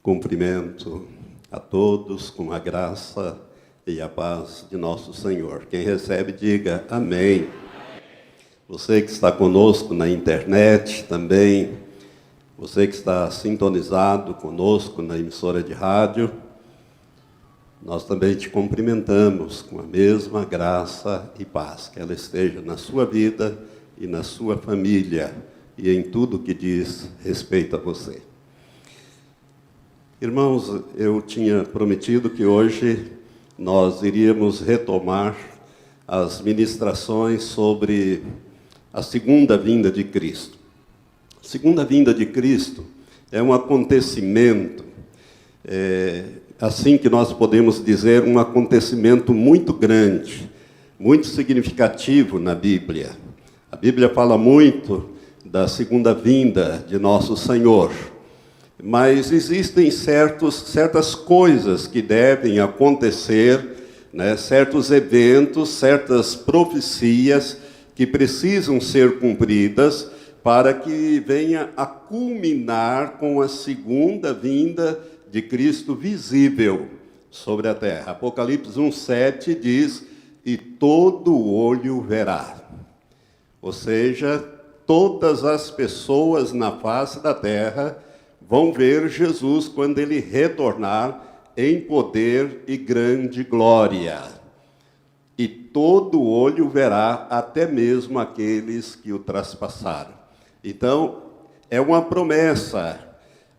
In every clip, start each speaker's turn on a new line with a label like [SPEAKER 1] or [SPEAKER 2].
[SPEAKER 1] Cumprimento a todos com a graça e a paz de nosso Senhor. Quem recebe, diga amém. Você que está conosco na internet também, você que está sintonizado conosco na emissora de rádio, nós também te cumprimentamos com a mesma graça e paz, que ela esteja na sua vida e na sua família e em tudo que diz respeito a você. Irmãos, eu tinha prometido que hoje nós iríamos retomar as ministrações sobre a segunda vinda de Cristo. A segunda vinda de Cristo é um acontecimento, assim que nós podemos dizer, um acontecimento muito grande, muito significativo na Bíblia. A Bíblia fala muito da segunda vinda de nosso Senhor. Mas existem certas coisas que devem acontecer, né? Certos eventos, certas profecias que precisam ser cumpridas para que venha a culminar com a segunda vinda de Cristo visível sobre a terra. Apocalipse 1:7 diz: e todo olho verá. Ou seja, todas as pessoas na face da terra vão ver Jesus quando ele retornar em poder e grande glória. E todo olho verá, até mesmo aqueles que o traspassaram. Então, é uma promessa,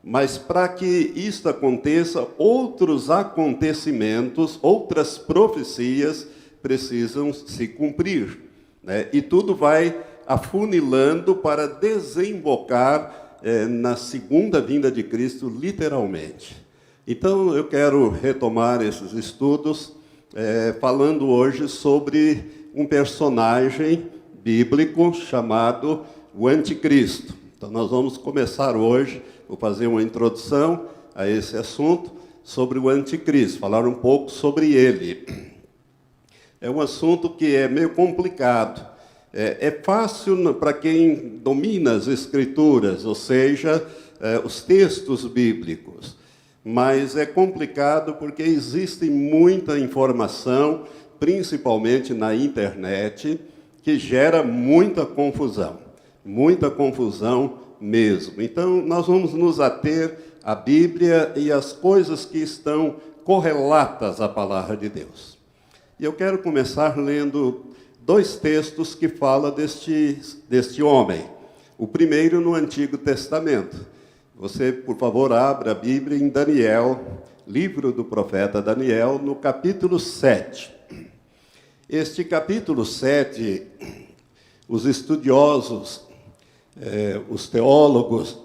[SPEAKER 1] mas para que isto aconteça, outros acontecimentos, outras profecias precisam se cumprir, né? E tudo vai afunilando para desembocar na segunda vinda de Cristo, literalmente. Então, eu quero retomar esses estudos, falando hoje sobre um personagem bíblico chamado o Anticristo. Então, nós vamos começar hoje, vou fazer uma introdução a esse assunto, sobre o Anticristo, falar um pouco sobre ele. É um assunto que é meio complicado. É fácil para quem domina as Escrituras, ou seja, os textos bíblicos, mas é complicado porque existe muita informação, principalmente na internet, que gera muita confusão mesmo. Então, nós vamos nos ater à Bíblia e às coisas que estão correlatas à palavra de Deus. E eu quero começar lendo dois textos que falam deste homem. O primeiro no Antigo Testamento. Você, por favor, abra a Bíblia em Daniel, livro do profeta Daniel, no capítulo 7. Este capítulo 7, os estudiosos, os teólogos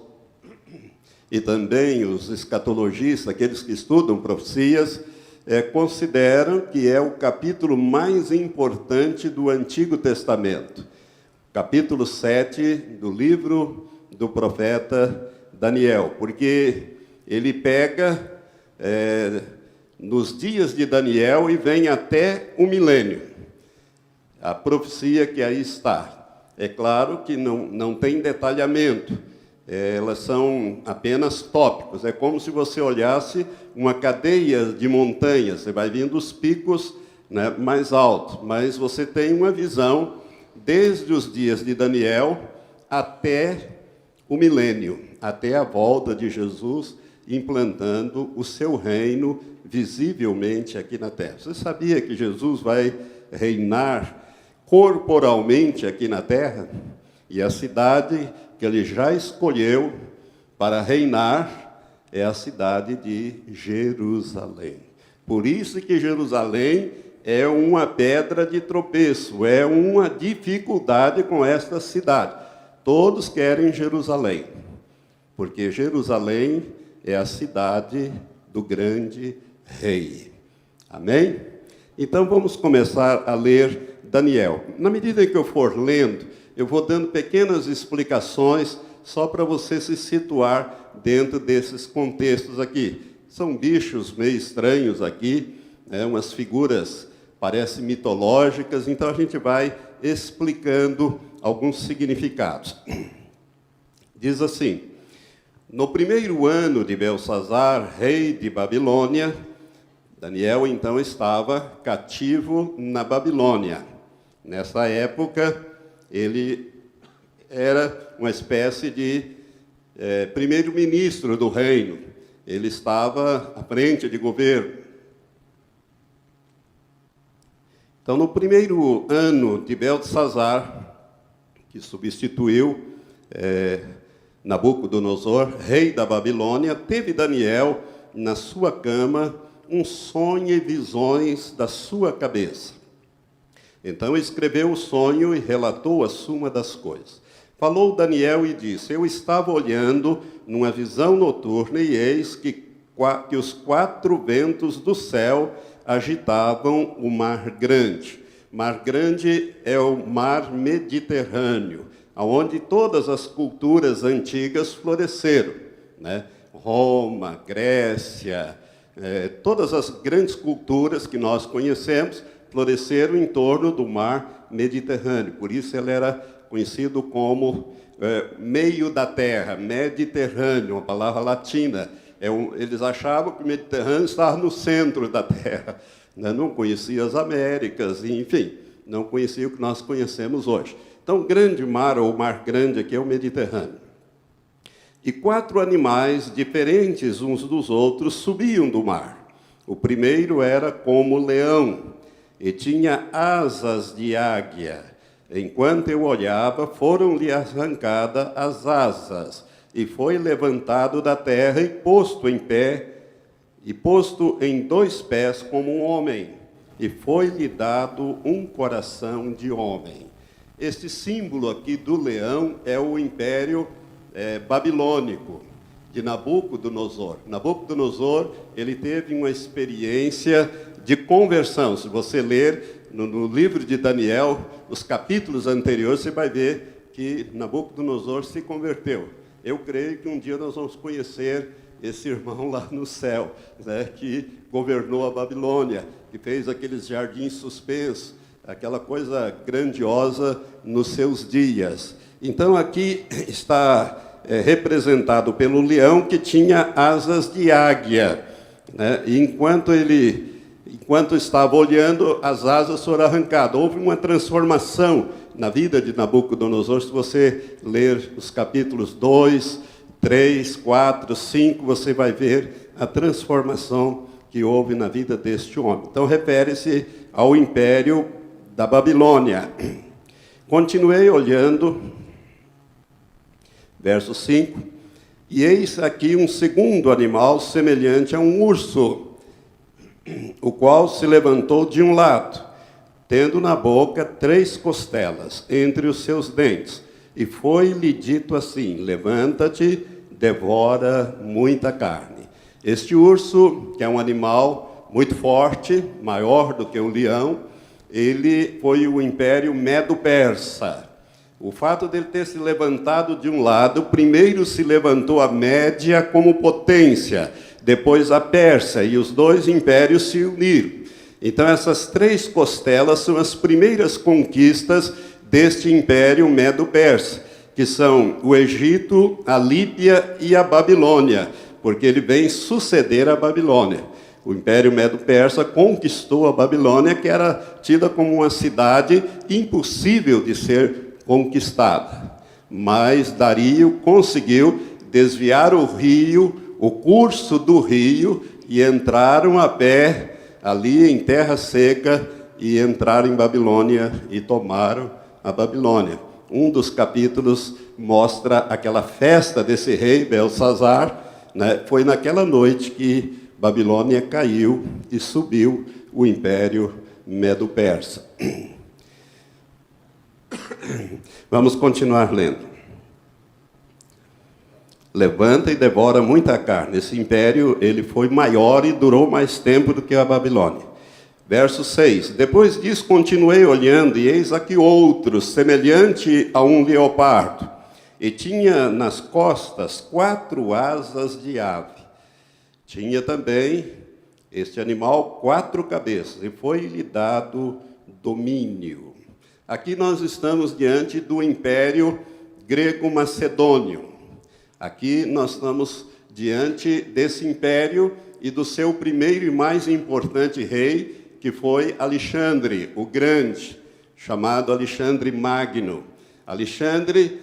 [SPEAKER 1] e também os escatologistas, aqueles que estudam profecias, consideram que é o capítulo mais importante do Antigo Testamento. Capítulo 7 do livro do profeta Daniel, porque ele pega nos dias de Daniel e vem até o milênio. A profecia que aí está. É claro que não tem detalhamento. Elas são apenas tópicos. É como se você olhasse uma cadeia de montanhas. Você vai vindo os picos, né, mais altos, mas você tem uma visão desde os dias de Daniel até o milênio, até a volta de Jesus, implantando o seu reino visivelmente aqui na terra. Você sabia que Jesus vai reinar corporalmente aqui na terra? E a cidade que ele já escolheu para reinar é a cidade de Jerusalém. Por isso que Jerusalém é uma pedra de tropeço, é uma dificuldade com esta cidade. Todos querem Jerusalém, porque Jerusalém é a cidade do grande rei. Amém? Então vamos começar a ler Daniel. Na medida que eu for lendo, eu vou dando pequenas explicações só para você se situar dentro desses contextos aqui. São bichos meio estranhos aqui, umas figuras parecem mitológicas, então a gente vai explicando alguns significados. Diz assim: No primeiro ano de Belsazar, rei de Babilônia, Daniel então estava cativo na Babilônia. Nessa época, ele era uma espécie de primeiro-ministro do reino. Ele estava à frente de governo. Então, no primeiro ano de Belsazar, que substituiu Nabucodonosor, rei da Babilônia, teve Daniel na sua cama um sonho e visões da sua cabeça. Então escreveu o sonho e relatou a suma das coisas. Falou Daniel e disse: eu estava olhando numa visão noturna e eis que os 4 ventos do céu agitavam o mar grande. Mar grande é o mar Mediterrâneo, onde todas as culturas antigas floresceram, né? Roma, Grécia, todas as grandes culturas que nós conhecemos floresceram em torno do mar Mediterrâneo. Por isso ele era conhecido como meio da terra, Mediterrâneo, uma palavra latina. Eles achavam que o Mediterrâneo estava no centro da terra, né? Não conhecia as Américas, enfim, não conhecia o que nós conhecemos hoje. Então, o grande mar, ou o mar grande aqui, é o Mediterrâneo. E 4 animais diferentes uns dos outros subiam do mar. O primeiro era como leão, e tinha asas de águia. Enquanto eu olhava, foram-lhe arrancadas as asas, e foi levantado da terra e posto em pé, e posto em 2 pés como um homem, e foi-lhe dado um coração de homem. Este símbolo aqui do leão é o império babilônico de Nabucodonosor. Nabucodonosor, ele teve uma experiência de conversão. Se você ler no livro de Daniel, os capítulos anteriores, você vai ver que Nabucodonosor se converteu. Eu creio que um dia nós vamos conhecer esse irmão lá no céu, né, que governou a Babilônia, que fez aqueles jardins suspensos, aquela coisa grandiosa nos seus dias. Então, aqui está representado pelo leão que tinha asas de águia, né? E enquanto estava olhando, as asas foram arrancadas. Houve uma transformação na vida de Nabucodonosor. Se você ler os capítulos 2, 3, 4, 5, você vai ver a transformação que houve na vida deste homem. Então, refere-se ao império da Babilônia. Continuei olhando, verso 5, e eis aqui um segundo animal semelhante a um urso, o qual se levantou de um lado, tendo na boca 3 costelas entre os seus dentes, e foi-lhe dito assim: levanta-te, devora muita carne. Este urso, que é um animal muito forte, maior do que um leão, ele foi o império Medo-Persa. O fato dele ter se levantado de um lado, primeiro se levantou a Média como potência, depois a Pérsia, e os 2 impérios se uniram. Então, essas 3 costelas são as primeiras conquistas deste império Medo-Persa, que são o Egito, a Líbia e a Babilônia, porque ele vem suceder a Babilônia. O Império Medo-Persa conquistou a Babilônia, que era tida como uma cidade impossível de ser conquistada. Mas Dario conseguiu desviar o rio, o curso do rio, e entraram a pé ali em terra seca, e entraram em Babilônia e tomaram a Babilônia. Um dos capítulos mostra aquela festa desse rei, Belsazar, né? Foi naquela noite que Babilônia caiu e subiu o Império Medo-Persa. Vamos continuar lendo. Levanta e devora muita carne. Esse império, ele foi maior e durou mais tempo do que a Babilônia. Verso 6. Depois disso, continuei olhando, e eis aqui outro, semelhante a um leopardo, e tinha nas costas 4 asas de ave. Tinha também este animal 4 cabeças, e foi-lhe dado domínio. Aqui nós estamos diante do Império Grego-Macedônio. Aqui nós estamos diante desse império e do seu primeiro e mais importante rei, que foi Alexandre, o Grande, chamado Alexandre Magno. Alexandre,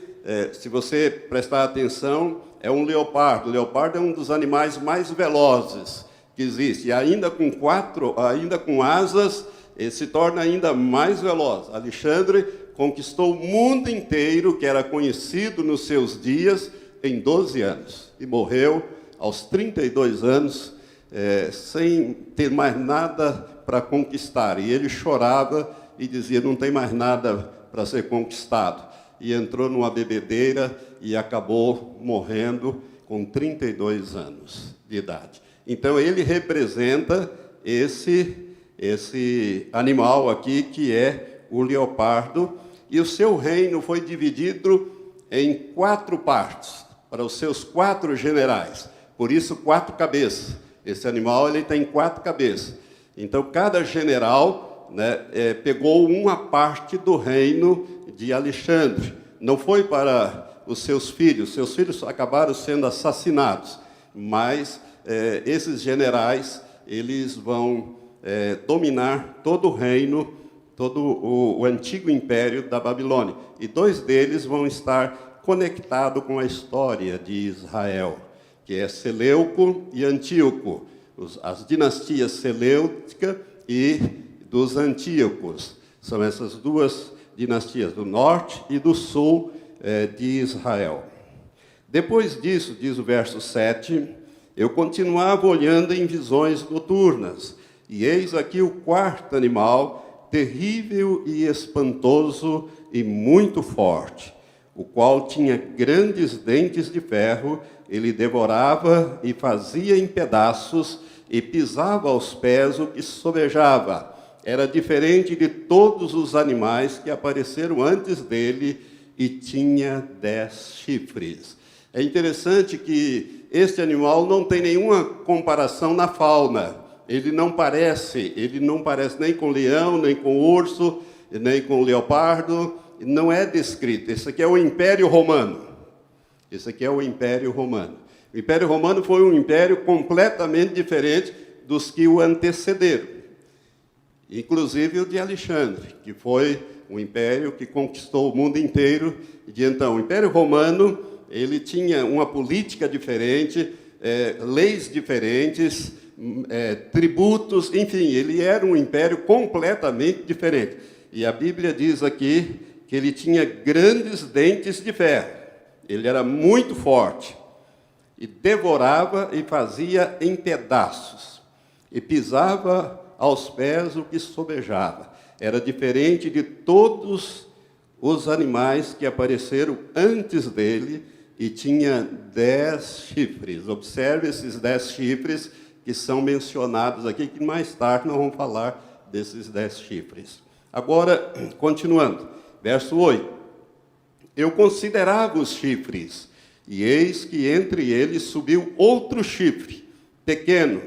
[SPEAKER 1] se você prestar atenção, é um leopardo. O leopardo é um dos animais mais velozes que existe. E ainda com asas, ele se torna ainda mais veloz. Alexandre conquistou o mundo inteiro, que era conhecido nos seus dias, em 12 anos. E morreu aos 32 anos, sem ter mais nada para conquistar. E ele chorava e dizia, não tem mais nada para ser conquistado. E entrou numa bebedeira e acabou morrendo com 32 anos de idade. Então, ele representa esse animal aqui, que é o leopardo, e o seu reino foi dividido em 4 partes, para os seus 4 generais. Por isso, 4 cabeças. Esse animal ele tem 4 cabeças. Então, cada general, né, pegou uma parte do reino de Alexandre. Não foi para os seus filhos acabaram sendo assassinados, mas esses generais, eles vão dominar todo o reino, todo o antigo império da Babilônia. E 2 deles vão estar conectados com a história de Israel, que é Seleuco e Antíoco, as dinastias Seleucica e dos Antíocos. São essas 2 dinastias, do norte e do sul de Israel. Depois disso, diz o verso 7, eu continuava olhando em visões noturnas, e eis aqui o 4º animal, terrível e espantoso e muito forte, o qual tinha grandes dentes de ferro, ele devorava e fazia em pedaços, e pisava aos pés o que sobejava. Era diferente de todos os animais que apareceram antes dele, e tinha 10 chifres. É interessante que este animal não tem nenhuma comparação na fauna. Ele não parece nem com leão, nem com urso, nem com leopardo. Não é descrito. Esse aqui é o Império Romano. Esse aqui é o Império Romano. O Império Romano foi um império completamente diferente dos que o antecederam. Inclusive o de Alexandre, que foi um império que conquistou o mundo inteiro. E então, o Império Romano, ele tinha uma política diferente, leis diferentes, tributos, enfim, ele era um império completamente diferente. E a Bíblia diz aqui que ele tinha grandes dentes de ferro, ele era muito forte, e devorava e fazia em pedaços, e pisava aos pés o que sobejava. Era diferente de todos os animais que apareceram antes dele, e tinha 10 chifres. Observe esses 10 chifres que são mencionados aqui, que mais tarde nós vamos falar desses 10 chifres. Agora, continuando, verso 8. Eu considerava os chifres, e eis que entre eles subiu outro chifre, pequeno,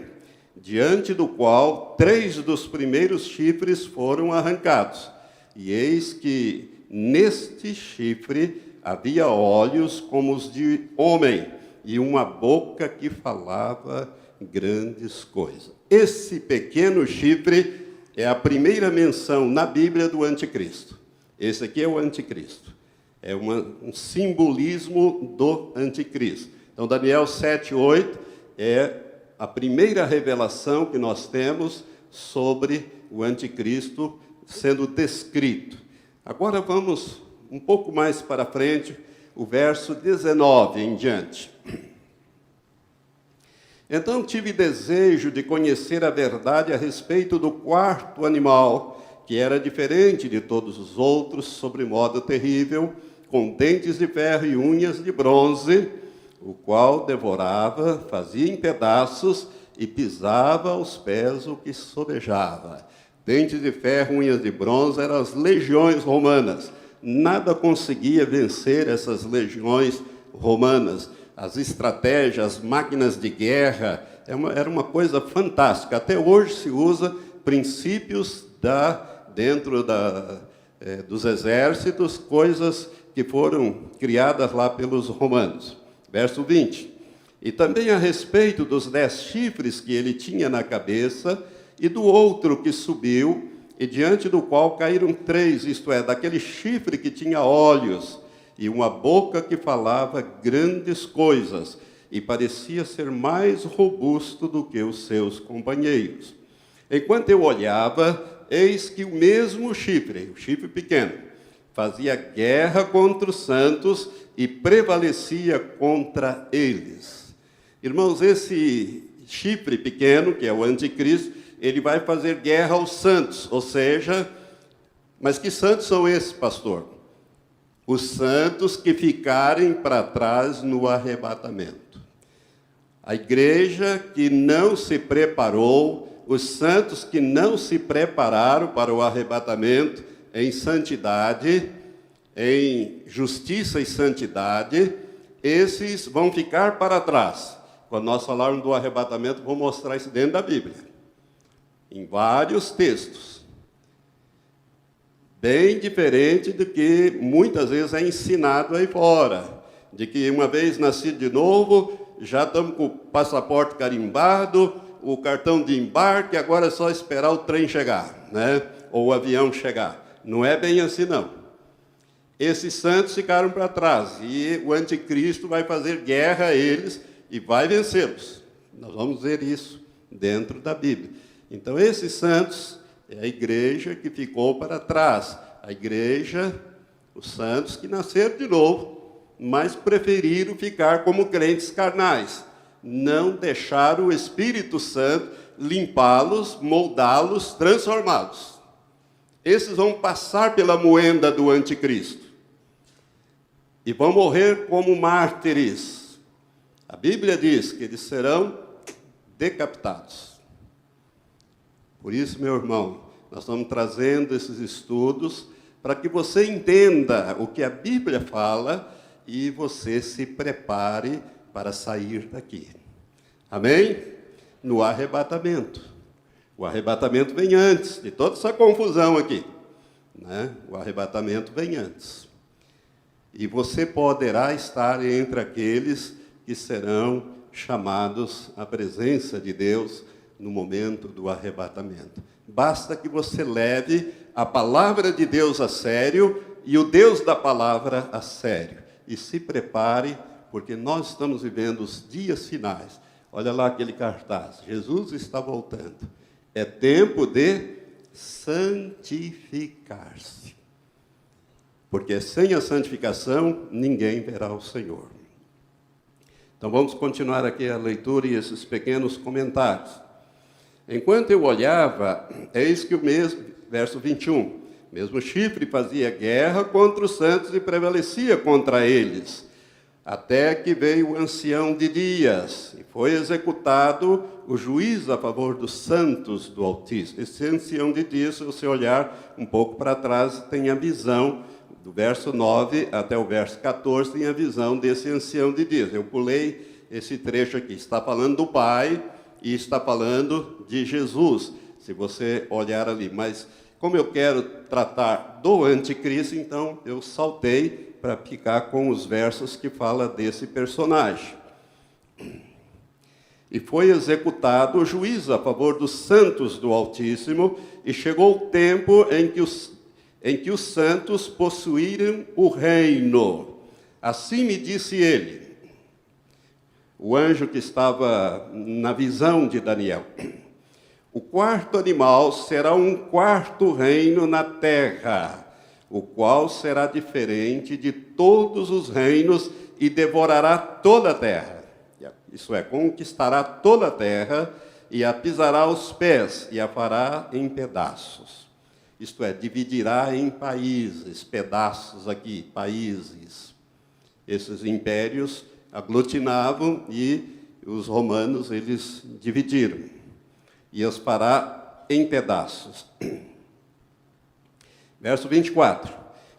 [SPEAKER 1] diante do qual 3 dos primeiros chifres foram arrancados. E eis que neste chifre havia olhos como os de homem, e uma boca que falava grandes coisas. Esse pequeno chifre é a primeira menção na Bíblia do anticristo. Esse aqui é o anticristo. É um simbolismo do anticristo. Então, Daniel 7:8 é a primeira revelação que nós temos sobre o anticristo sendo descrito. Agora vamos um pouco mais para frente, o verso 19 em diante. Então tive desejo de conhecer a verdade a respeito do 4º animal, que era diferente de todos os outros, sobremodo terrível, com dentes de ferro e unhas de bronze, o qual devorava, fazia em pedaços e pisava aos pés o que sobejava. Dentes de ferro, unhas de bronze eram as legiões romanas. Nada conseguia vencer essas legiões romanas. As estratégias, as máquinas de guerra, era uma coisa fantástica. Até hoje se usa princípios dentro dos exércitos, coisas que foram criadas lá pelos romanos. Verso 20. E também a respeito dos 10 chifres que ele tinha na cabeça, e do outro que subiu, e diante do qual caíram 3, isto é, daquele chifre que tinha olhos, e uma boca que falava grandes coisas, e parecia ser mais robusto do que os seus companheiros. Enquanto eu olhava, eis que o mesmo chifre, o chifre pequeno, fazia guerra contra os santos e prevalecia contra eles. Irmãos, esse chifre pequeno, que é o anticristo, ele vai fazer guerra aos santos, ou seja, mas que santos são esses, pastor? Os santos que ficarem para trás no arrebatamento. A igreja que não se preparou, os santos que não se prepararam para o arrebatamento em santidade, em justiça e santidade, esses vão ficar para trás. Quando nós falarmos do arrebatamento, vou mostrar isso dentro da Bíblia, em vários textos. Bem diferente do que muitas vezes é ensinado aí fora, de que uma vez nascido de novo, já estamos com o passaporte carimbado, o cartão de embarque, agora é só esperar o trem chegar, né? Ou o avião chegar. Não é bem assim, não. Esses santos ficaram para trás, e o anticristo vai fazer guerra a eles e vai vencê-los. Nós vamos ver isso dentro da Bíblia. Então, esses santos é a igreja que ficou para trás. A igreja, os santos que nasceram de novo, mas preferiram ficar como crentes carnais. Não deixaram o Espírito Santo limpá-los, moldá-los, transformá-los. Esses vão passar pela moenda do anticristo. E vão morrer como mártires. A Bíblia diz que eles serão decapitados. Por isso, meu irmão, nós estamos trazendo esses estudos para que você entenda o que a Bíblia fala e você se prepare para sair daqui. Amém? No arrebatamento. O arrebatamento vem antes de toda essa confusão aqui, né? O arrebatamento vem antes. E você poderá estar entre aqueles que serão chamados à presença de Deus no momento do arrebatamento. Basta que você leve a palavra de Deus a sério e o Deus da palavra a sério. E se prepare, porque nós estamos vivendo os dias finais. Olha lá aquele cartaz, Jesus está voltando. É tempo de santificar-se. Porque sem a santificação, ninguém verá o Senhor. Então vamos continuar aqui a leitura e esses pequenos comentários. Enquanto eu olhava, eis que o mesmo, verso 21, mesmo chifre fazia guerra contra os santos e prevalecia contra eles, até que veio o ancião de dias, e foi executado o juízo a favor dos santos do Altíssimo. Esse ancião de dias, se você olhar um pouco para trás, tem a visão, do verso 9 até o verso 14, tem a visão desse ancião de dias. Eu pulei esse trecho aqui, está falando do Pai, e está falando de Jesus, se você olhar ali. Mas, como eu quero tratar do anticristo, então eu saltei para ficar com os versos que fala desse personagem. E foi executado o juízo a favor dos santos do Altíssimo, e chegou o tempo em que os santos possuíram o reino. Assim me disse ele, o anjo que estava na visão de Daniel. O quarto animal será um quarto reino na terra, o qual será diferente de todos os reinos e devorará toda a terra. Isso é, conquistará toda a terra e a pisará aos pés e a fará em pedaços. Isto é, dividirá em países, pedaços aqui, países. Esses impérios aglutinavam e os romanos, eles dividiram. E os fará em pedaços. Verso 24.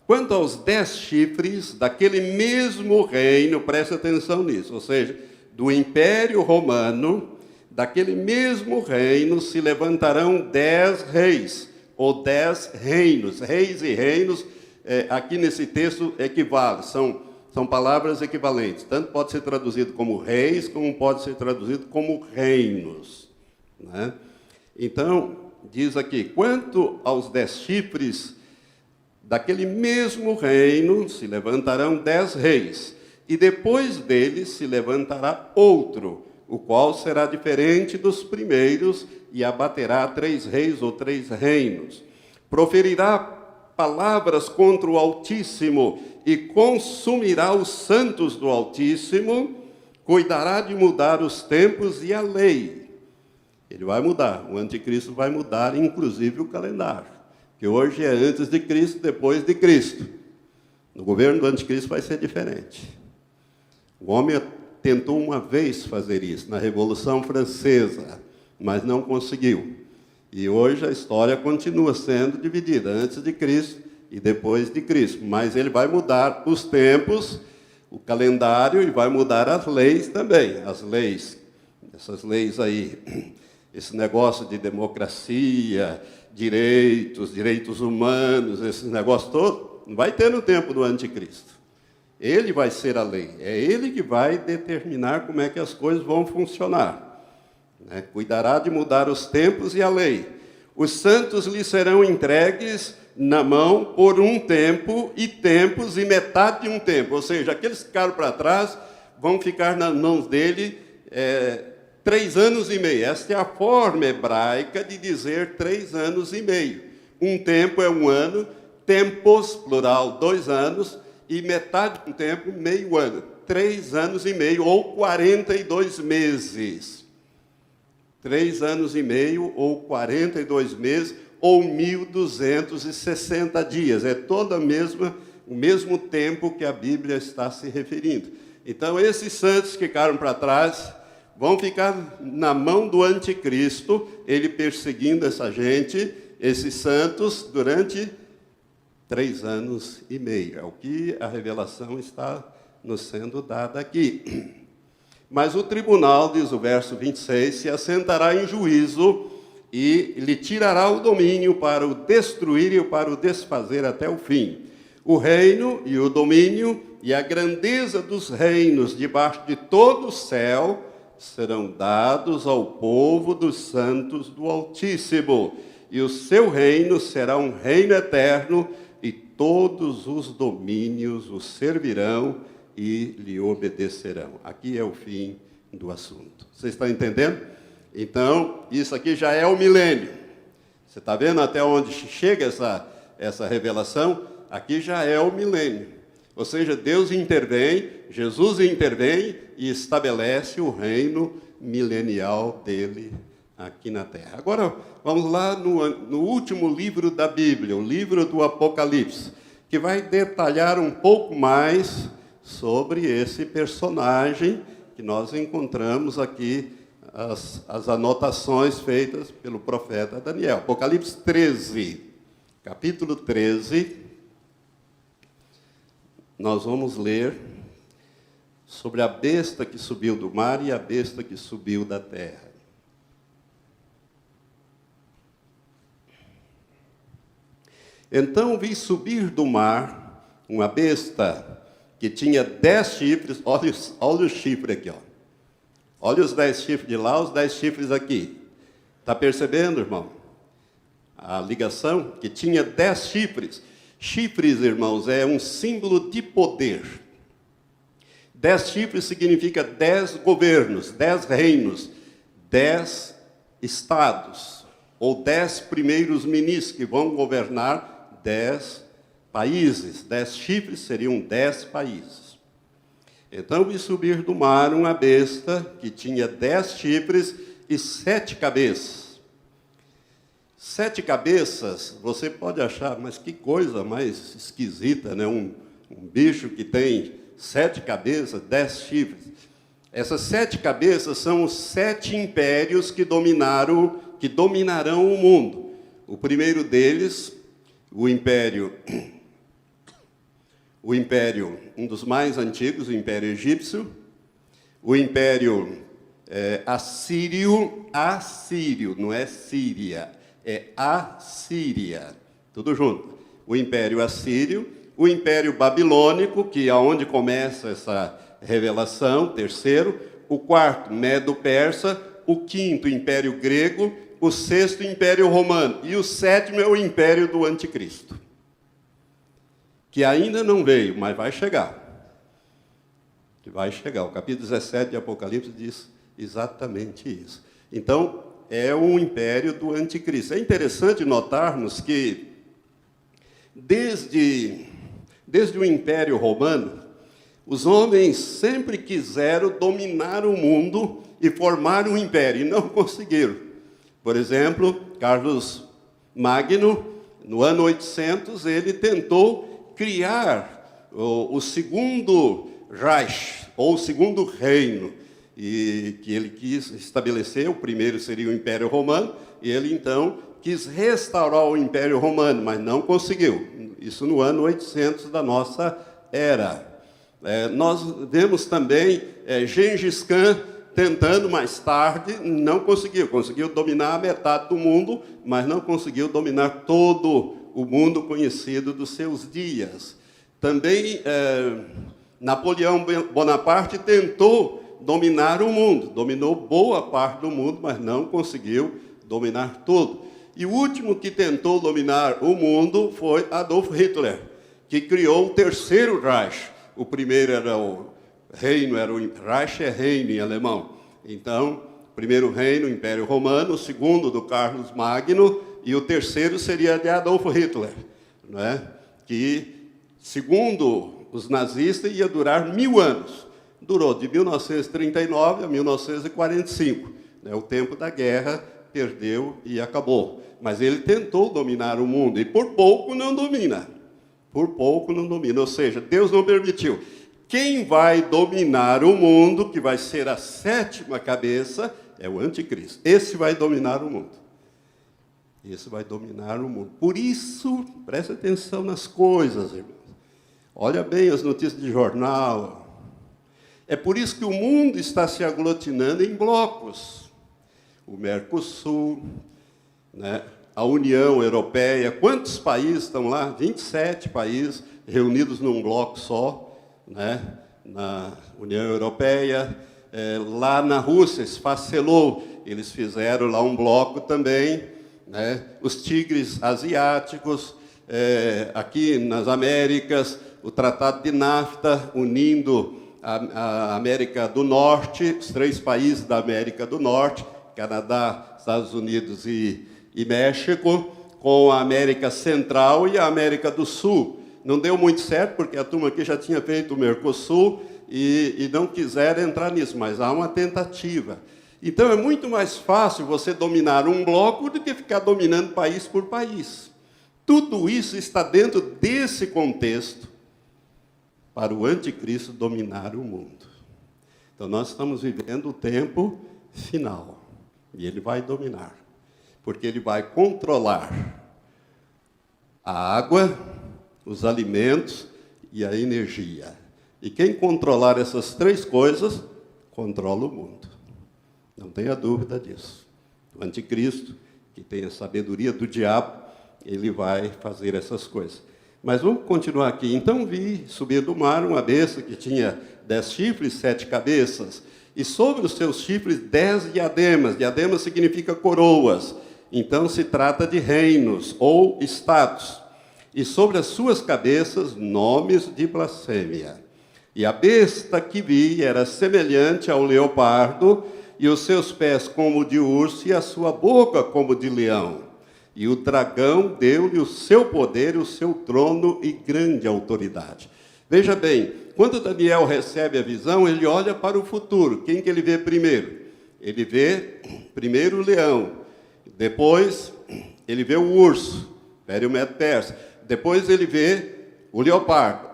[SPEAKER 1] Quanto aos 10 chifres daquele mesmo reino, preste atenção nisso, ou seja, do Império Romano, daquele mesmo reino se levantarão 10 reis, ou 10 reinos. Reis e reinos, aqui nesse texto equivale, são são palavras equivalentes. Tanto pode ser traduzido como reis, como pode ser traduzido como reinos, né? Então, diz aqui, quanto aos 10 chifres, daquele mesmo reino se levantarão 10 reis, e depois deles se levantará outro, o qual será diferente dos primeiros, e abaterá 3 reis ou 3 reinos. Proferirá palavras contra o Altíssimo, e consumirá os santos do Altíssimo, cuidará de mudar os tempos e a lei. Ele vai mudar, o anticristo vai mudar, inclusive o calendário, que hoje é antes de Cristo, depois de Cristo. No governo do anticristo vai ser diferente. O homem tentou uma vez fazer isso, na Revolução Francesa, mas não conseguiu. E hoje a história continua sendo dividida, antes de Cristo e depois de Cristo. Mas ele vai mudar os tempos, o calendário, e vai mudar as leis também. As leis, essas leis aí, esse negócio de democracia, direitos humanos, esses negócios todos, não vai ter no tempo do anticristo. Ele vai ser a lei, é ele que vai determinar como é que as coisas vão funcionar, né? Cuidará de mudar os tempos e a lei. Os santos lhe serão entregues na mão por um tempo, e tempos, e metade de um tempo. Ou seja, aqueles que ficaram para trás vão ficar nas mãos dele 3 anos e meio. Esta é a forma hebraica de dizer 3 anos e meio. Um tempo é 1 ano, tempos, plural, 2 anos, e metade de um tempo, meio ano. 3 anos e meio, ou 42 meses. 3 anos e meio, ou 42 meses, ou 1.260 dias. É todo o mesmo tempo que a Bíblia está se referindo. Então, esses santos que ficaram para trás vão ficar na mão do anticristo, ele perseguindo essa gente, esses santos, durante 3 anos e meio. É o que a revelação está nos sendo dada aqui. Mas o tribunal, diz o verso 26, se assentará em juízo e lhe tirará o domínio para o destruir e para o desfazer até o fim. O reino e o domínio e a grandeza dos reinos debaixo de todo o céu serão dados ao povo dos santos do Altíssimo. E o seu reino será um reino eterno, e todos os domínios o servirão e lhe obedecerão. Aqui é o fim do assunto. Você está entendendo? Então, isso aqui já é o milênio. Você está vendo até onde chega essa revelação? Aqui já é o milênio. Ou seja, Deus intervém, Jesus intervém e estabelece o reino milenial dele aqui na terra. Agora, vamos lá no último livro da Bíblia, o livro do Apocalipse, que vai detalhar um pouco mais sobre esse personagem que nós encontramos aqui, as anotações feitas pelo profeta Daniel. Apocalipse 13, capítulo 13, nós vamos ler sobre a besta que subiu do mar e a besta que subiu da terra. Então vi subir do mar uma besta que tinha 10 chifres, olha o chifre aqui, ó. Olha os 10 chifres de lá, os 10 chifres aqui. Está percebendo, irmão? A ligação, que tinha 10 chifres. Chifres, irmãos, é um símbolo de poder. 10 chifres significa 10 governos, 10 reinos, 10 estados, ou 10 primeiros ministros que vão governar 10 países. 10 chifres seriam 10 países. Então vi subir do mar uma besta que tinha 10 chifres e 7 cabeças. 7 cabeças, você pode achar, mas que coisa mais esquisita, né? Um bicho que tem 7 cabeças, 10 chifres. Essas 7 cabeças são os 7 impérios que dominarão o mundo. O primeiro deles, o império, um dos mais antigos, o Império Egípcio, o Império Assírio, não é Síria, é Assíria, tudo junto. O Império Assírio, o Império Babilônico, que é onde começa essa revelação, terceiro, o quarto, Medo-Persa, o quinto, Império Grego, o sexto, Império Romano, e o sétimo é o Império do Anticristo, que ainda não veio, mas vai chegar. Vai chegar. O capítulo 17 de Apocalipse diz exatamente isso. Então, é o Império do Anticristo. É interessante notarmos que, desde o Império Romano, os homens sempre quiseram dominar o mundo e formar um império, e não conseguiram. Por exemplo, Carlos Magno, no ano 800, ele tentou criar o segundo Reich, ou o segundo reino, e que ele quis estabelecer. O primeiro seria o Império Romano, e ele, então, quis restaurar o Império Romano, mas não conseguiu. Isso no ano 800 da nossa era. Nós vemos também Gengis Khan tentando mais tarde, não conseguiu dominar a metade do mundo, mas não conseguiu dominar todo o mundo conhecido dos seus dias. Também Napoleão Bonaparte tentou dominar o mundo, dominou boa parte do mundo, mas não conseguiu dominar tudo. E o último que tentou dominar o mundo foi Adolf Hitler, que criou o terceiro Reich. O primeiro era o reino, Reich é reino em alemão. Então, o primeiro reino, o Império Romano, o segundo do Carlos Magno, e o terceiro seria de Adolf Hitler, não é? Que, segundo os nazistas, ia durar 1000 anos. Durou de 1939 a 1945. Né? O tempo da guerra, perdeu e acabou. Mas ele tentou dominar o mundo, e por pouco não domina. Por pouco não domina, ou seja, Deus não permitiu. Quem vai dominar o mundo, que vai ser a sétima cabeça, é o Anticristo. Esse vai dominar o mundo. Esse vai dominar o mundo. Por isso, preste atenção nas coisas, irmãos. Olha bem as notícias de jornal. É por isso que o mundo está se aglutinando em blocos. O Mercosul, né? A União Europeia, quantos países estão lá? 27 países reunidos num bloco só, né? Na União Europeia. Lá na Rússia, esfacelou, eles fizeram lá um bloco também, né? Os tigres asiáticos, aqui nas Américas, o Tratado de NAFTA, unindo a América do Norte, os 3 países da América do Norte, Canadá, Estados Unidos e México, com a América Central e a América do Sul. Não deu muito certo, porque a turma aqui já tinha feito o Mercosul e não quiseram entrar nisso, mas há uma tentativa. Então, é muito mais fácil você dominar um bloco do que ficar dominando país por país. Tudo isso está dentro desse contexto para o Anticristo dominar o mundo. Então, nós estamos vivendo o tempo final, e ele vai dominar. Porque ele vai controlar a água, os alimentos e a energia. E quem controlar essas 3 coisas, controla o mundo. Não tenha dúvida disso. O Anticristo, que tem a sabedoria do diabo, ele vai fazer essas coisas. Mas vamos continuar aqui. Então vi subir do mar uma besta que tinha 10 chifres, 7 cabeças, e sobre os seus chifres 10 diademas. Diademas significa coroas. Então, se trata de reinos ou estados. E sobre as suas cabeças, nomes de blasfêmia. E a besta que vi era semelhante ao leopardo, e os seus pés como de urso, e a sua boca como de leão. E o dragão deu-lhe o seu poder, o seu trono e grande autoridade. Veja bem, quando Daniel recebe a visão, ele olha para o futuro. Quem que ele vê primeiro? Ele vê primeiro o leão. Depois, ele vê o urso, Império Medo-Persa. Depois, ele vê o leopardo.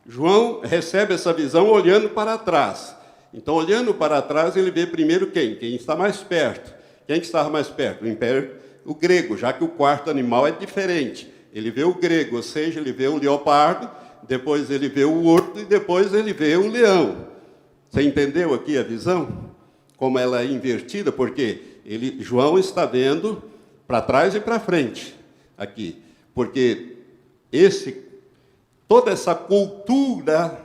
[SPEAKER 1] João recebe essa visão olhando para trás. Então, olhando para trás, ele vê primeiro quem? Quem está mais perto. Quem que estava mais perto? O grego, já que o quarto animal é diferente. Ele vê o grego, ou seja, ele vê o leopardo, depois ele vê o urso e depois ele vê o leão. Você entendeu aqui a visão? Como ela é invertida, porque João está vendo para trás e para frente, aqui. Porque toda essa cultura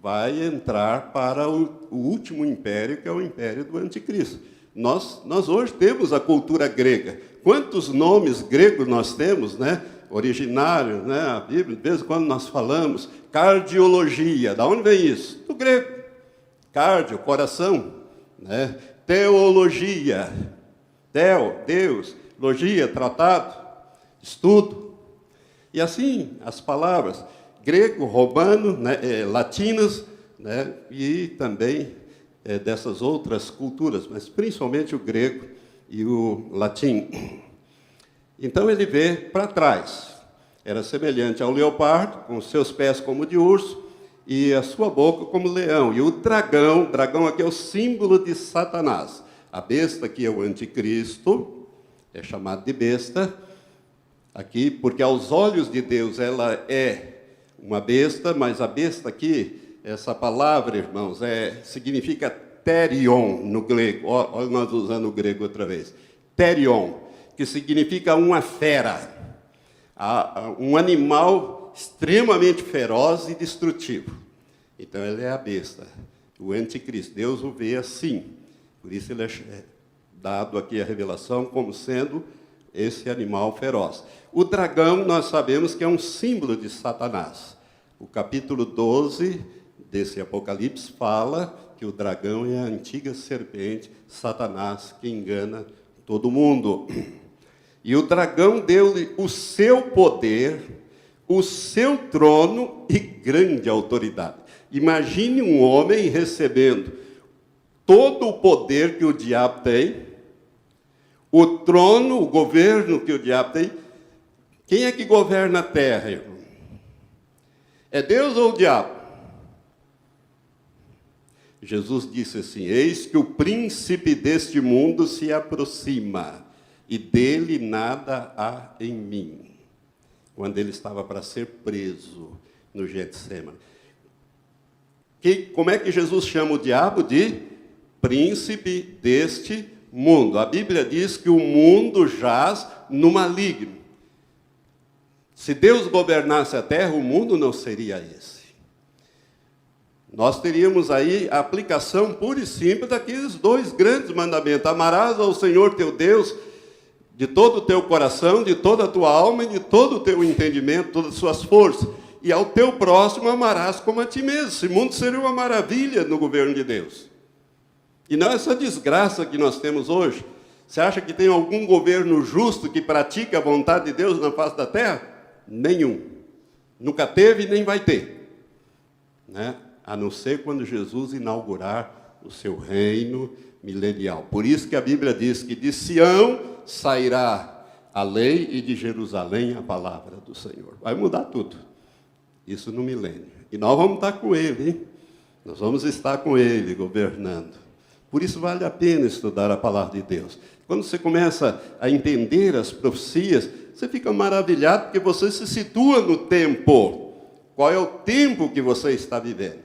[SPEAKER 1] vai entrar para o último império, que é o império do anticristo. Nós hoje temos a cultura grega. Quantos nomes gregos nós temos, né? Originários, né? A Bíblia, de vez em quando nós falamos, cardiologia, da onde vem isso? Do grego. Cardio, coração, né? Teologia, Deus, logia, tratado, estudo. E assim, as palavras grego, romano, né, latinas, né, e também dessas outras culturas, mas principalmente o grego e o latim. Então ele vê para trás. Era semelhante ao leopardo, com os seus pés como de urso, e a sua boca como leão. E o dragão aqui é o símbolo de Satanás. A besta aqui é o anticristo, é chamado de besta, aqui, porque aos olhos de Deus ela é uma besta, mas a besta aqui, essa palavra, irmãos, significa terion no grego. Olha nós usando o grego outra vez. Terion, que significa uma fera, um animal extremamente feroz e destrutivo. Então, ele é a besta, o anticristo. Deus o vê assim. Por isso, ele é dado aqui a revelação como sendo esse animal feroz. O dragão, nós sabemos que é um símbolo de Satanás. O capítulo 12 desse Apocalipse fala que o dragão é a antiga serpente, Satanás, que engana todo mundo. E o dragão deu-lhe o seu poder, o seu trono e grande autoridade. Imagine um homem recebendo todo o poder que o diabo tem, o trono, o governo que o diabo tem. Quem é que governa a terra, irmão? É Deus ou o diabo? Jesus disse assim: eis que o príncipe deste mundo se aproxima, e dele nada há em mim. Quando ele estava para ser preso no Getsêmani. Como é que Jesus chama o diabo? De príncipe deste mundo. A Bíblia diz que o mundo jaz no maligno. Se Deus governasse a terra, o mundo não seria esse. Nós teríamos aí a aplicação pura e simples daqueles dois grandes mandamentos. Amarás ao Senhor teu Deus de todo o teu coração, de toda a tua alma e de todo o teu entendimento, todas as suas forças. E ao teu próximo amarás como a ti mesmo. Esse mundo seria uma maravilha no governo de Deus. E não essa desgraça que nós temos hoje. Você acha que tem algum governo justo que pratica a vontade de Deus na face da terra? Nenhum. Nunca teve e nem vai ter. Né? A não ser quando Jesus inaugurar o seu reino milenial. Por isso que a Bíblia diz que de Sião sairá a lei e de Jerusalém a palavra do Senhor. Vai mudar tudo. Isso no milênio. E nós vamos estar com Ele, hein? Nós vamos estar com Ele governando. Por isso vale a pena estudar a palavra de Deus. Quando você começa a entender as profecias, você fica maravilhado porque você se situa no tempo. Qual é o tempo que você está vivendo?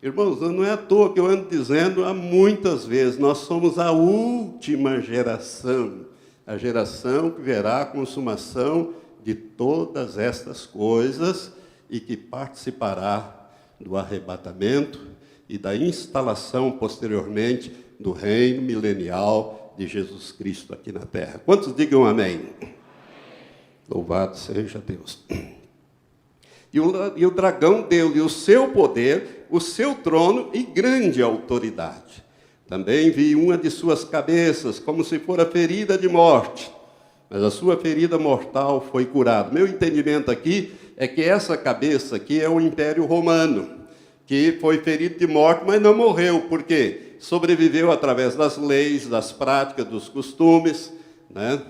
[SPEAKER 1] Irmãos, não é à toa que eu ando dizendo há muitas vezes, nós somos a última geração, a geração que verá a consumação de todas estas coisas e que participará do arrebatamento e da instalação posteriormente do reino milenial de Jesus Cristo aqui na terra. Quantos digam amém? Louvado seja Deus. E o dragão deu-lhe o seu poder, o seu trono e grande autoridade. Também vi uma de suas cabeças, como se fora ferida de morte, mas a sua ferida mortal foi curada. Meu entendimento aqui é que essa cabeça aqui é o Império Romano, que foi ferido de morte, mas não morreu. Por quê? Sobreviveu através das leis, das práticas, dos costumes, né?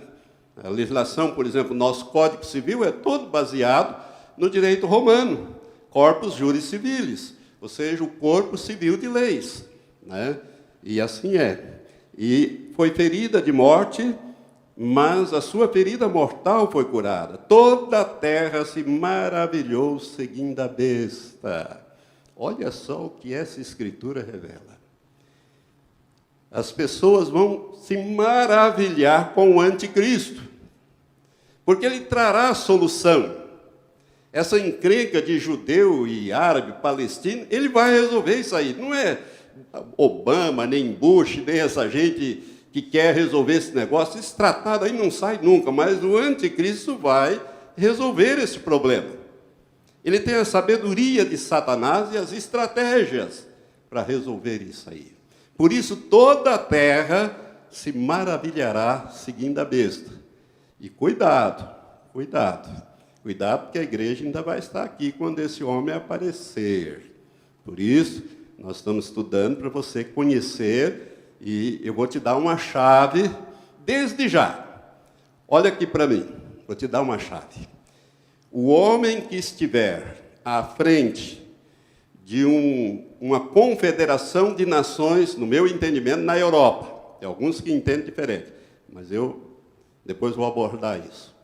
[SPEAKER 1] A legislação, por exemplo, nosso Código Civil é todo baseado no direito romano, corpus juris civilis, ou seja, o corpo civil de leis, né? E assim é. E foi ferida de morte, mas a sua ferida mortal foi curada. Toda a terra se maravilhou seguindo a besta. Olha só o que essa escritura revela. As pessoas vão se maravilhar com o anticristo, porque ele trará a solução. essa encrenca de judeu e árabe, palestino, ele vai resolver isso aí. Não é Obama, nem Bush, nem essa gente que quer resolver esse negócio. Esse tratado aí não sai nunca, mas o anticristo vai resolver esse problema. Ele tem a sabedoria de Satanás e as estratégias para resolver isso aí. Por isso, toda a terra se maravilhará seguindo a besta. E cuidado, porque a igreja ainda vai estar aqui quando esse homem aparecer. Por isso, nós estamos estudando para você conhecer, e eu vou te dar uma chave desde já. Olha aqui para mim, vou te dar uma chave. O homem que estiver à frente de uma confederação de nações, no meu entendimento, na Europa, tem alguns que entendem diferente, mas eu depois vou abordar isso.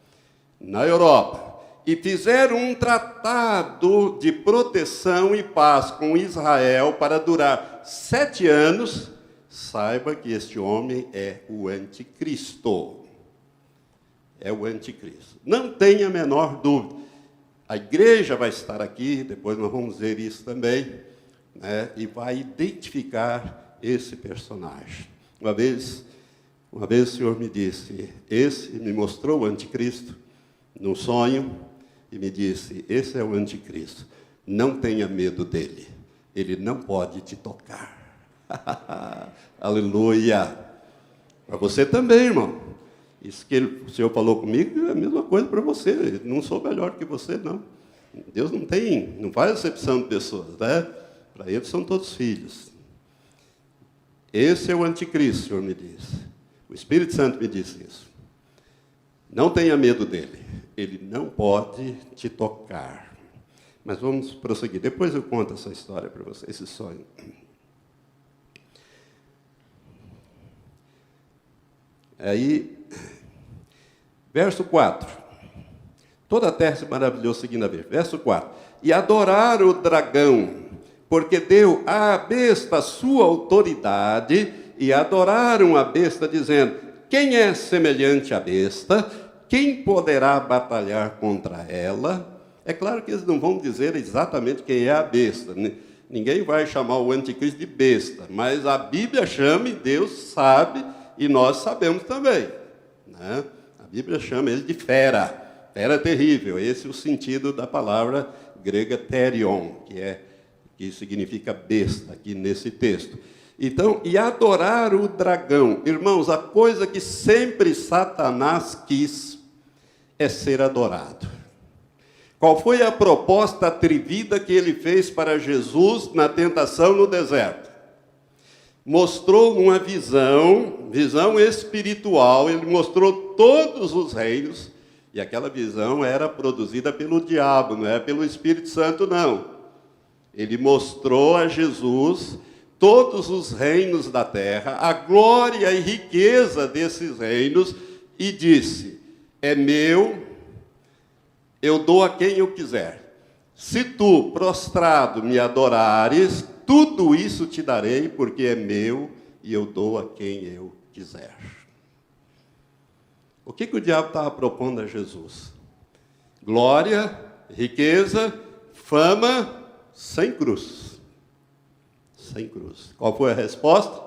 [SPEAKER 1] Na Europa, e fizeram um tratado de proteção e paz com Israel para durar 7 anos, saiba que este homem é o anticristo. É o anticristo. Não tenha a menor dúvida. A igreja vai estar aqui, depois nós vamos ver isso também, né, e vai identificar esse personagem. Uma vez o Senhor me disse, me mostrou o anticristo num sonho, e me disse, esse é o anticristo, não tenha medo dele, ele não pode te tocar. Aleluia! Para você também, irmão. Isso que o Senhor falou comigo é a mesma coisa para você. Eu não sou melhor que você, não. Deus não faz acepção de pessoas, né? Para ele são todos filhos. Esse é o anticristo, o Senhor me disse. O Espírito Santo me disse isso. Não tenha medo dele. Ele não pode te tocar. Mas vamos prosseguir. Depois eu conto essa história para você, esse sonho. Aí, verso 4. Toda a terra se maravilhou seguindo a vez. Verso 4. E adoraram o dragão, porque deu à besta a sua autoridade, e adoraram a besta, dizendo, quem é semelhante à besta? Quem poderá batalhar contra ela? É claro que eles não vão dizer exatamente quem é a besta. Ninguém vai chamar o anticristo de besta, mas a Bíblia chama e Deus sabe, e nós sabemos também, né? A Bíblia chama ele de fera, fera terrível. Esse é o sentido da palavra grega therion, que significa besta, aqui nesse texto. Então, e adorar o dragão. Irmãos, a coisa que sempre Satanás quis é ser adorado. Qual foi a proposta atrevida que ele fez para Jesus na tentação no deserto? Mostrou uma visão espiritual, ele mostrou todos os reinos, e aquela visão era produzida pelo diabo, não é pelo Espírito Santo, não. Ele mostrou a Jesus todos os reinos da terra, a glória e riqueza desses reinos, e disse, é meu, eu dou a quem eu quiser. Se tu, prostrado, me adorares, tudo isso te darei, porque é meu, e eu dou a quem eu quiser. O que o diabo estava propondo a Jesus? Glória, riqueza, fama, sem cruz. Sem cruz. Qual foi a resposta?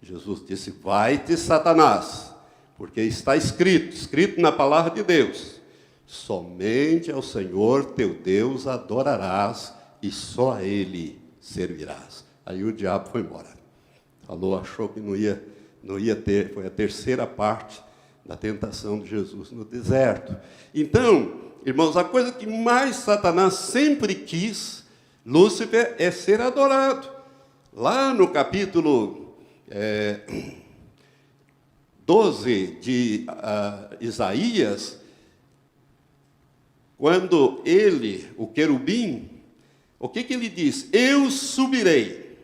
[SPEAKER 1] Jesus disse, vai-te, Satanás, porque está escrito na palavra de Deus, somente ao Senhor teu Deus adorarás, e só a Ele servirás. Aí o diabo foi embora. Falou, achou que não ia ter, foi a terceira parte da tentação de Jesus no deserto. Então, irmãos, a coisa que mais Satanás sempre quis, Lúcifer, é ser adorado. Lá no capítulo 12 de Isaías, quando ele, o querubim, o que ele diz? Eu subirei,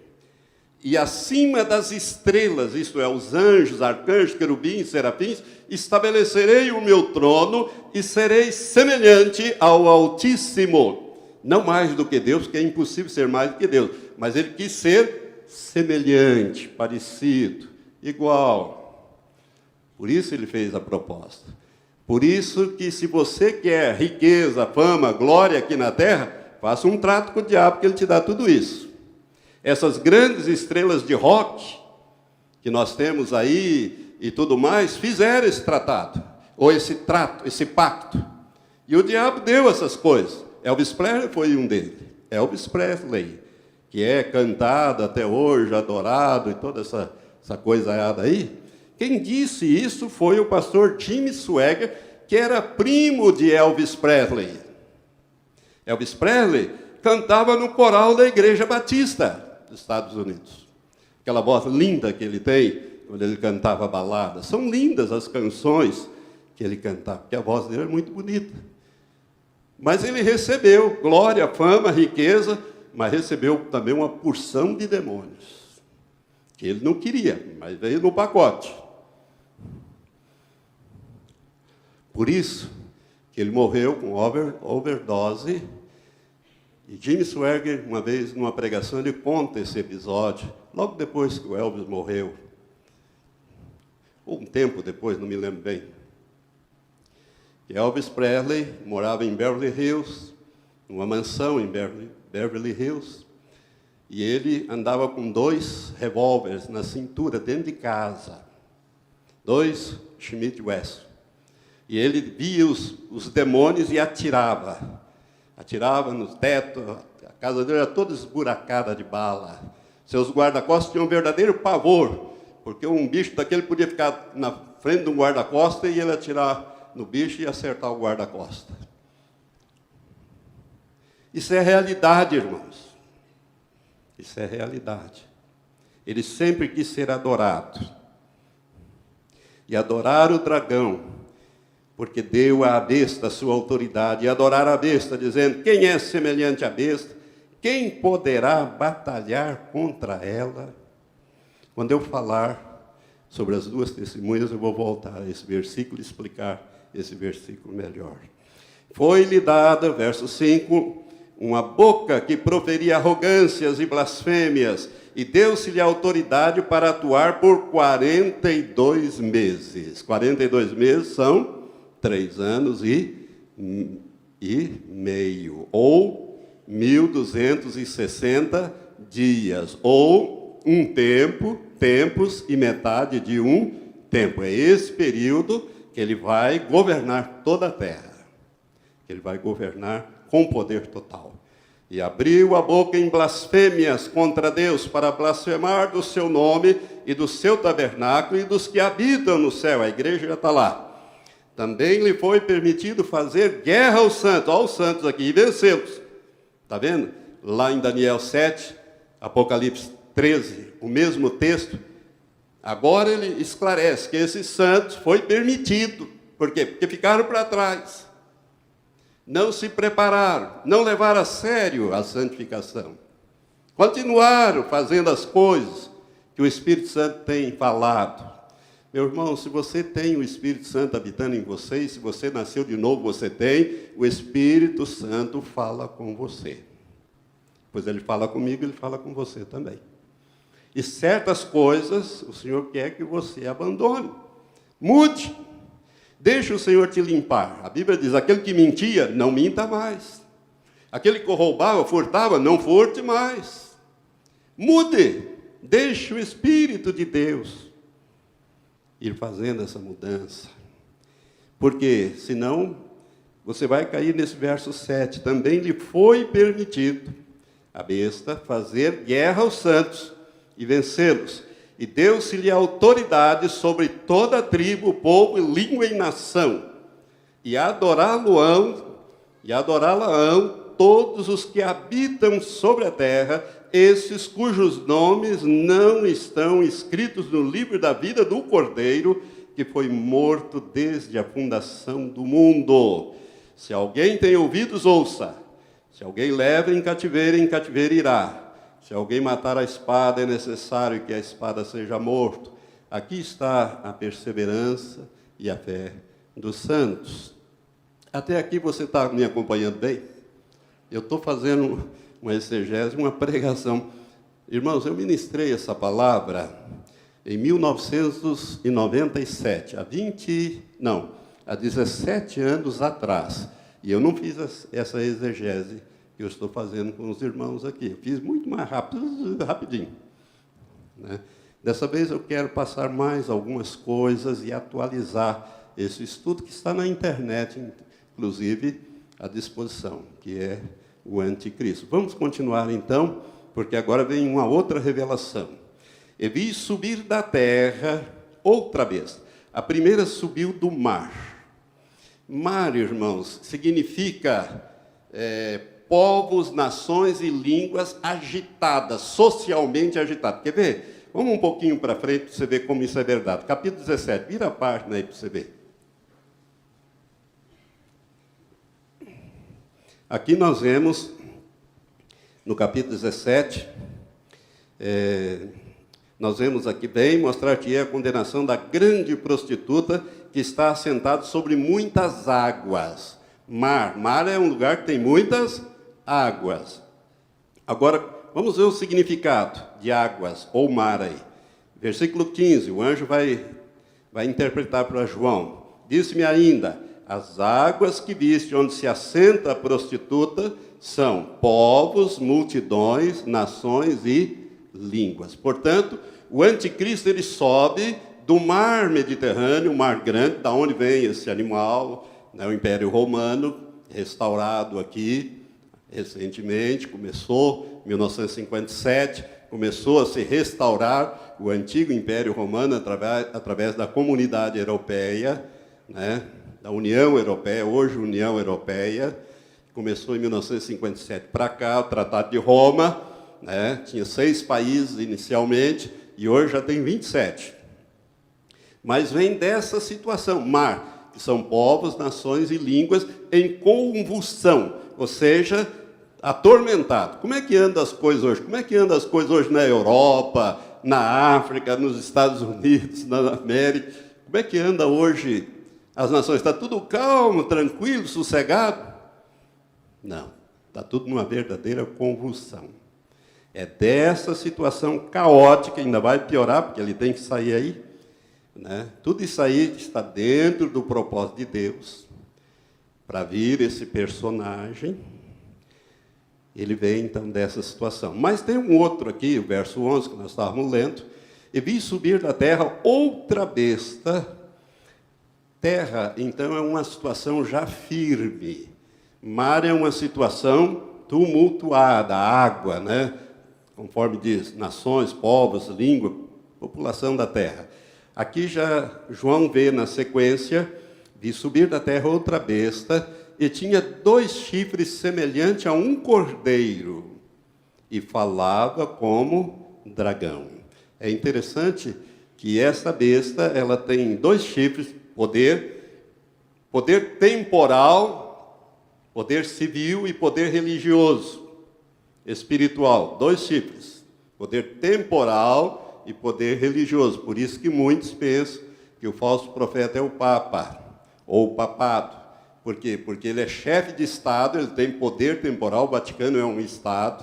[SPEAKER 1] e acima das estrelas, isto é, os anjos, arcanjos, querubins, serafins, estabelecerei o meu trono e serei semelhante ao Altíssimo. Não mais do que Deus, porque é impossível ser mais do que Deus, mas ele quis ser semelhante, parecido, igual. Por isso ele fez a proposta. Por isso que se você quer riqueza, fama, glória aqui na terra, faça um trato com o diabo que ele te dá tudo isso. Essas grandes estrelas de rock que nós temos aí e tudo mais, fizeram esse tratado, ou esse trato, esse pacto. E o diabo deu essas coisas. Elvis Presley foi um deles. Elvis Presley, que é cantado até hoje, adorado e toda essa coisa aí. Quem disse isso foi o pastor Jimmy Swaggart, que era primo de Elvis Presley. Elvis Presley cantava no coral da Igreja Batista dos Estados Unidos. Aquela voz linda que ele tem, quando ele cantava baladas. São lindas as canções que ele cantava, porque a voz dele é muito bonita. Mas ele recebeu glória, fama, riqueza, mas recebeu também uma porção de demônios, que ele não queria, mas veio no pacote. Por isso que ele morreu com overdose. E Jimmy Swaggart, uma vez, numa pregação, ele conta esse episódio, logo depois que o Elvis morreu, ou um tempo depois, não me lembro bem. Elvis Presley morava em Beverly Hills, numa mansão em Beverly Hills, e ele andava com 2 revólveres na cintura, dentro de casa. 2 Smith Wesson. E ele via os demônios e atirava. Atirava no teto, a casa dele era toda esburacada de bala. Seus guarda-costas tinham um verdadeiro pavor, porque um bicho daquele podia ficar na frente de um guarda-costas e ele atirar no bicho e acertar o guarda-costas. Isso é realidade, irmãos. Isso é realidade. Ele sempre quis ser adorado. E adorar o dragão, porque deu à besta a sua autoridade, e adorar a besta, dizendo, quem é semelhante à besta? Quem poderá batalhar contra ela? Quando eu falar sobre as 2 testemunhas, eu vou voltar a esse versículo e explicar esse versículo melhor. Foi-lhe dada, verso 5, uma boca que proferia arrogâncias e blasfêmias, e deu-se-lhe autoridade para atuar por 42 meses. 42 meses são 3 anos e meio, ou 1.260 dias, ou um tempo, tempos e metade de um tempo. É esse período que ele vai governar toda a terra, que ele vai governar com poder total. E abriu a boca em blasfêmias contra Deus, para blasfemar do seu nome e do seu tabernáculo e dos que habitam no céu. A igreja já está lá. Também lhe foi permitido fazer guerra aos santos, aos santos aqui, e vencê-los. Está vendo? Lá em Daniel 7, Apocalipse 13, o mesmo texto. Agora ele esclarece que esses santos foi permitido. Por quê? Porque ficaram para trás. Não se prepararam, não levaram a sério a santificação. Continuaram fazendo as coisas que o Espírito Santo tem falado. Meu irmão, se você tem o Espírito Santo habitando em você, e se você nasceu de novo, você tem, o Espírito Santo fala com você. Pois ele fala comigo, ele fala com você também. E certas coisas, o Senhor quer que você abandone. Mude. Deixa o Senhor te limpar. A Bíblia diz, aquele que mentia, não minta mais. Aquele que roubava, furtava, não furte mais. Mude. Deixe o Espírito de Deus ir fazendo essa mudança. Porque, senão, você vai cair nesse verso 7. Também lhe foi permitido, a besta, fazer guerra aos santos e vencê-los. E deu-se-lhe autoridade sobre toda a tribo, povo, língua e nação. E adorá-lo-ão todos os que habitam sobre a terra, esses cujos nomes não estão escritos no livro da vida do Cordeiro, que foi morto desde a fundação do mundo. Se alguém tem ouvidos, ouça. Se alguém leva em cativeiro irá. Se alguém matar a espada, é necessário que a espada seja morto. Aqui está a perseverança e a fé dos santos. Até aqui você está me acompanhando bem? Eu estou fazendo uma exegese, uma pregação. Irmãos, eu ministrei essa palavra em 1997, há 17 anos atrás. E eu não fiz essa exegese que eu estou fazendo com os irmãos aqui. Eu fiz muito mais rápido, rapidinho. Né? Dessa vez eu quero passar mais algumas coisas e atualizar esse estudo que está na internet, inclusive à disposição, que é o anticristo. Vamos continuar então, porque agora vem uma outra revelação. E vi subir da terra outra besta. A primeira subiu do mar. Mar, irmãos, significa povos, nações e línguas agitadas, socialmente agitadas. Quer ver? Vamos um pouquinho para frente para você ver como isso é verdade. Capítulo 17, vira a página aí para você ver. Aqui nós vemos, no capítulo 17, nós vemos aqui bem, mostrar-te a condenação da grande prostituta que está assentada sobre muitas águas. Mar é um lugar que tem muitas águas. Agora, vamos ver o significado de águas ou mar aí. Versículo 15, o anjo vai interpretar para João. Disse-me ainda, as águas que viste onde se assenta a prostituta são povos, multidões, nações e línguas. Portanto, o anticristo ele sobe do mar Mediterrâneo, o mar grande, da onde vem esse animal, né, o Império Romano, restaurado aqui recentemente, começou em 1957, começou a se restaurar o antigo Império Romano através da Comunidade Europeia, né, da União Europeia, hoje União Europeia, começou em 1957 para cá, o Tratado de Roma, né, tinha 6 países inicialmente, e hoje já tem 27. Mas vem dessa situação, mar, que são povos, nações e línguas em convulsão, ou seja, atormentado. Como é que andam as coisas hoje? Como é que andam as coisas hoje na Europa, na África, nos Estados Unidos, na América? Como é que anda hoje as nações? Está tudo calmo, tranquilo, sossegado? Não, está tudo numa verdadeira convulsão. É dessa situação caótica, ainda vai piorar, porque ele tem que sair aí, né? Tudo isso aí está dentro do propósito de Deus, para vir esse personagem. Ele vem, então, dessa situação. Mas tem um outro aqui, o verso 11, que nós estávamos lendo. E vi subir da terra outra besta. Terra, então, é uma situação já firme. Mar é uma situação tumultuada, água, né? Conforme diz, nações, povos, língua, população da terra. Aqui já João vê na sequência, vi subir da terra outra besta, e tinha 2 chifres semelhantes a um cordeiro, e falava como dragão. É interessante que essa besta, ela tem 2 chifres, poder temporal, poder civil e poder religioso, espiritual. 2 chifres, poder temporal e poder religioso. Por isso que muitos pensam que o falso profeta é o Papa, ou o papado. Por quê? Porque ele é chefe de Estado, ele tem poder temporal, o Vaticano é um Estado,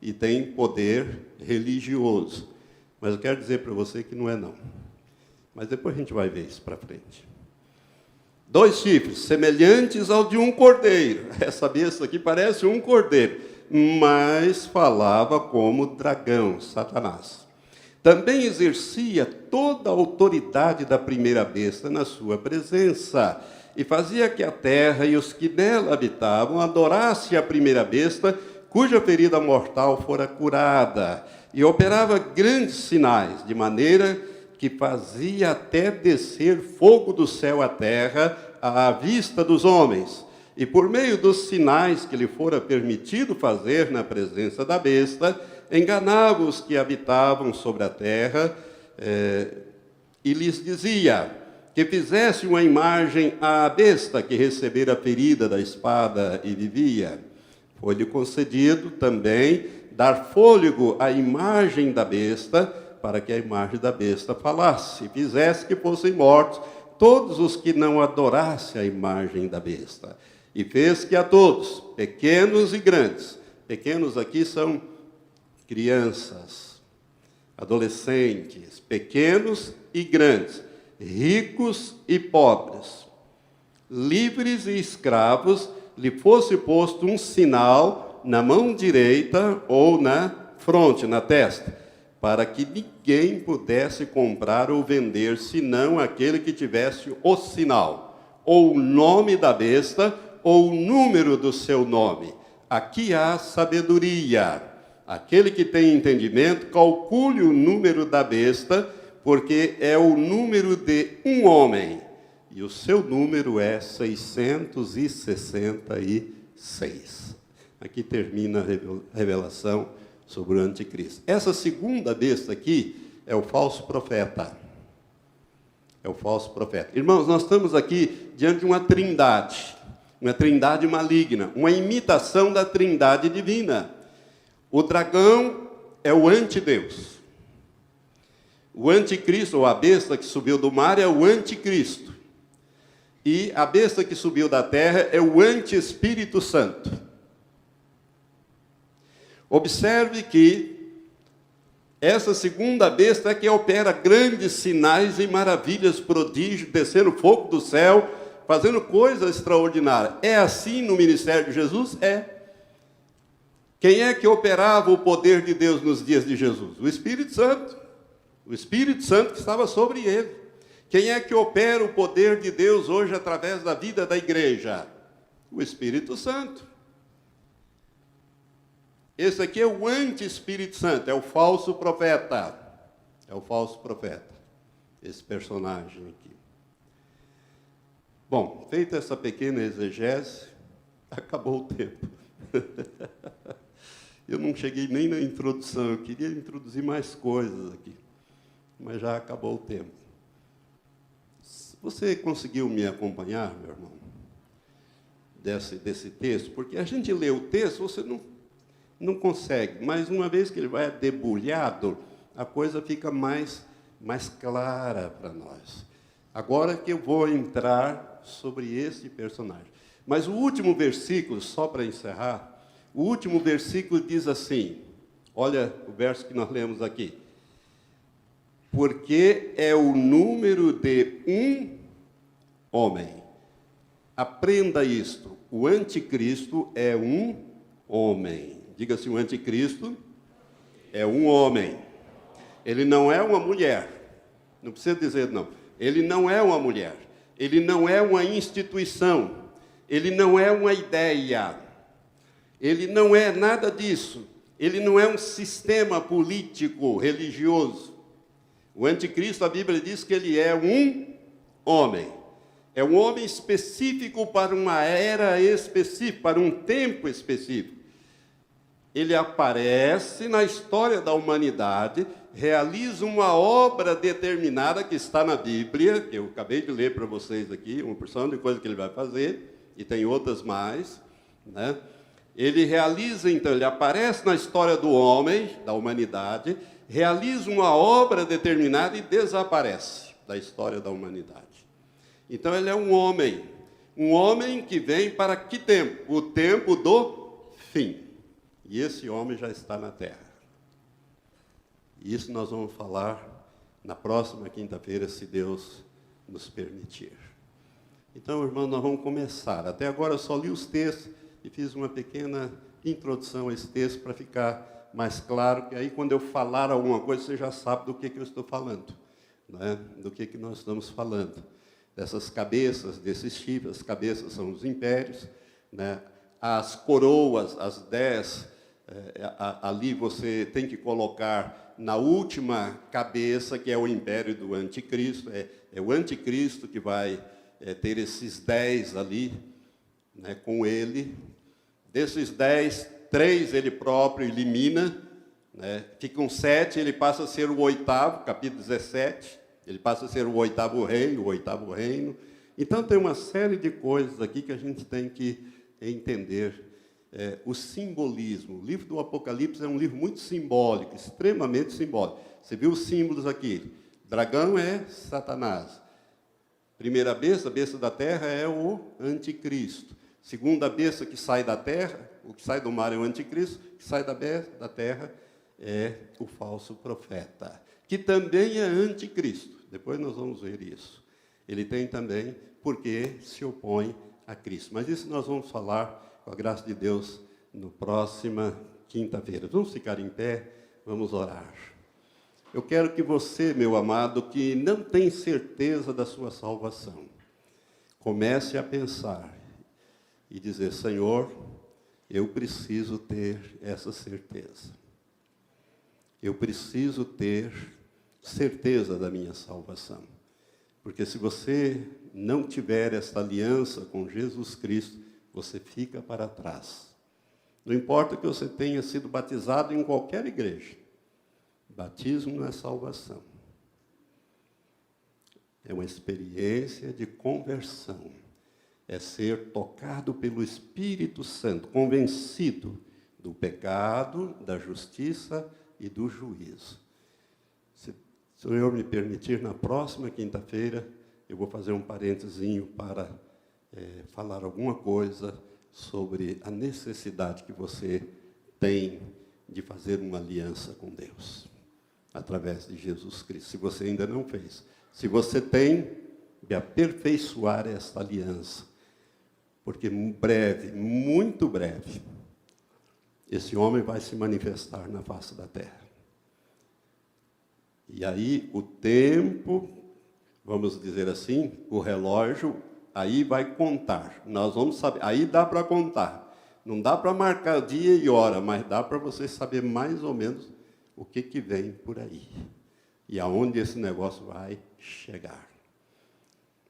[SPEAKER 1] e tem poder religioso. Mas eu quero dizer para você que não é não. Mas depois a gente vai ver isso para frente. 2 chifres, semelhantes ao de um cordeiro. Essa besta aqui parece um cordeiro, mas falava como dragão, Satanás. Também exercia toda a autoridade da primeira besta na sua presença, e fazia que a terra e os que nela habitavam adorassem a primeira besta, cuja ferida mortal fora curada, e operava grandes sinais, de maneira que fazia até descer fogo do céu à terra à vista dos homens. E por meio dos sinais que lhe fora permitido fazer na presença da besta, enganava os que habitavam sobre a terra, e lhes dizia que fizesse uma imagem à besta que recebera a ferida da espada e vivia. Foi-lhe concedido também dar fôlego à imagem da besta, para que a imagem da besta falasse, e fizesse que fossem mortos todos os que não adorassem a imagem da besta. E fez que a todos, pequenos e grandes, pequenos aqui são crianças, adolescentes, pequenos e grandes, ricos e pobres, livres e escravos, lhe fosse posto um sinal na mão direita ou na fronte, na testa, para que ninguém pudesse comprar ou vender, senão aquele que tivesse o sinal, ou o nome da besta, ou o número do seu nome. Aqui há sabedoria. Aquele que tem entendimento, calcule o número da besta, porque é o número de um homem, e o seu número é 666. Aqui termina a revelação sobre o anticristo. Essa segunda besta aqui é o falso profeta. É o falso profeta. Irmãos, nós estamos aqui diante de uma trindade maligna, uma imitação da trindade divina. O dragão é o antideus. O anticristo, ou a besta que subiu do mar, é o anticristo. E a besta que subiu da terra é o anti-Espírito Santo. Observe que essa segunda besta é que opera grandes sinais e maravilhas, prodígios, descendo fogo do céu, fazendo coisas extraordinárias. É assim no ministério de Jesus? É. Quem é que operava o poder de Deus nos dias de Jesus? O Espírito Santo. O Espírito Santo que estava sobre ele. Quem é que opera o poder de Deus hoje através da vida da igreja? O Espírito Santo. Esse aqui é o anti-Espírito Santo, é o falso profeta. É o falso profeta, esse personagem aqui. Bom, feita essa pequena exegese, acabou o tempo. Eu não cheguei nem na introdução, eu queria introduzir mais coisas aqui, mas já acabou o tempo. Você conseguiu me acompanhar, meu irmão, desse texto? Porque a gente lê o texto, você não consegue, mas uma vez que ele vai debulhado, a coisa fica mais clara para nós. Agora que eu vou entrar sobre esse personagem. Mas o último versículo, só para encerrar, o último versículo diz assim, olha o verso que nós lemos aqui. Porque é o número de um homem. Aprenda isto, o anticristo é um homem. Diga-se, o anticristo é um homem. Ele não é uma mulher. Não precisa dizer não. Ele não é uma mulher. Ele não é uma instituição. Ele não é uma ideia. Ele não é nada disso. Ele não é um sistema político, religioso. O anticristo, a Bíblia diz que ele é um homem. É um homem específico para uma era específica, para um tempo específico. Ele aparece na história da humanidade, realiza uma obra determinada que está na Bíblia, que eu acabei de ler para vocês aqui, uma porção de coisa que ele vai fazer, e tem outras mais, né? Ele realiza, então, ele aparece na história do homem, da humanidade, realiza uma obra determinada e desaparece da história da humanidade. Então, ele é um homem que vem para que tempo? O tempo do fim. E esse homem já está na terra. E isso nós vamos falar na próxima quinta-feira, se Deus nos permitir. Então, irmão, nós vamos começar. Até agora eu só li os textos e fiz uma pequena introdução a esse texto para ficar mais claro, que aí quando eu falar alguma coisa, você já sabe do que eu estou falando, né? Do que nós estamos falando. Dessas cabeças, desses chifres, as cabeças são os impérios, né? As coroas, as 10, ali você tem que colocar na última cabeça, que é o império do anticristo, é o anticristo que vai ter esses 10 ali, né, com ele. Desses 10, 3 ele próprio elimina, né, ficam 7, ele passa a ser o 8º, capítulo 17, ele passa a ser o 8º rei, o 8º reino. Então tem uma série de coisas aqui que a gente tem que entender. O simbolismo. O livro do Apocalipse é um livro muito simbólico, extremamente simbólico. Você viu os símbolos aqui? Dragão é Satanás. Primeira besta, a besta da terra, é o anticristo. Segunda besta que sai da terra, o que sai do mar é o anticristo, o que sai da terra é o falso profeta, que também é anticristo. Depois nós vamos ver isso. ele tem também porque se opõe a Cristo. Mas isso nós vamos falar, com a graça de Deus, na próxima quinta-feira. Vamos ficar em pé, vamos orar. Eu quero que você, meu amado, que não tem certeza da sua salvação, comece a pensar e dizer: Senhor, eu preciso ter essa certeza. Eu preciso ter certeza da minha salvação. Porque se você não tiver esta aliança com Jesus Cristo, você fica para trás. Não importa que você tenha sido batizado em qualquer igreja. Batismo não é salvação. É uma experiência de conversão. É ser tocado pelo Espírito Santo, convencido do pecado, da justiça e do juízo. Se o Senhor me permitir, na próxima quinta-feira, eu vou fazer um parentezinho para falar alguma coisa sobre a necessidade que você tem de fazer uma aliança com Deus, através de Jesus Cristo. Se você ainda não fez, se você tem de aperfeiçoar esta aliança, porque breve, muito breve, esse homem vai se manifestar na face da terra. E aí o tempo, vamos dizer assim, o relógio, aí vai contar. Nós vamos saber, aí dá para contar. Não dá para marcar dia e hora, mas dá para você saber mais ou menos o que vem por aí. E aonde esse negócio vai chegar.